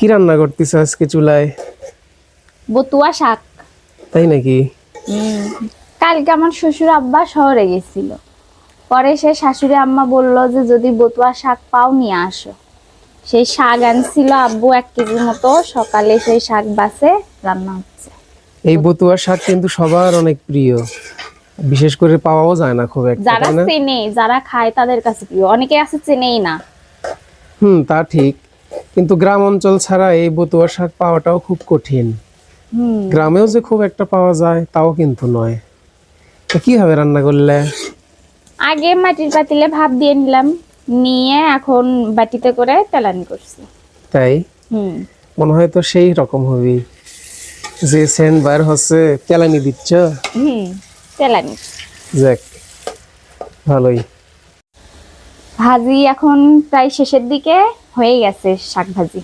কি রান্না করতেছ আজকে চুলায়? বতুয়া শাক। তাই নাকি? কালকে আমার শ্বশুর আব্বা শহরে গেছিল, পরে সে শাশুড়ি আম্মা বলল যে যদি বতুয়া শাক পাও নিয়ে আসো। সেই শাক আনছিল আব্বু 1 কেজির মতো, সকালে সেই শাক বাসে রান্না হচ্ছে। এই বতুয়া শাক কিন্তু সবার অনেক প্রিয়, বিশেষ করে পাওয়াও যায় না খুব একটা, যারা তাই না? চেনে, যারা খায় তাদের কাছে প্রিয়, অনেকে আছে চেনেই না। তা ঠিক, কিন্তু গ্রাম অঞ্চল ছাড়া এই বতুয়া শাক পাওয়াটাও খুব কঠিন। গ্রামেও যে খুব একটা পাওয়া যায় তাও কিন্তু নয়। তো কিভাবে রান্না করলে? আগে মাটির পাতিলে ভাপ দিয়ে নিলাম, নিয়ে এখন বাটিতে করে তেলানি করছি। তাই? হুম মনে হয় তো সেই রকম হবেই, যে সেন্ট বাইর হচ্ছে কেলানি দিচ্ছ। হুম তেলানি। যাক, ভালোই। ভাজি এখন প্রায় শেষের দিকে, হয়ে গেছে শাক ভাজি।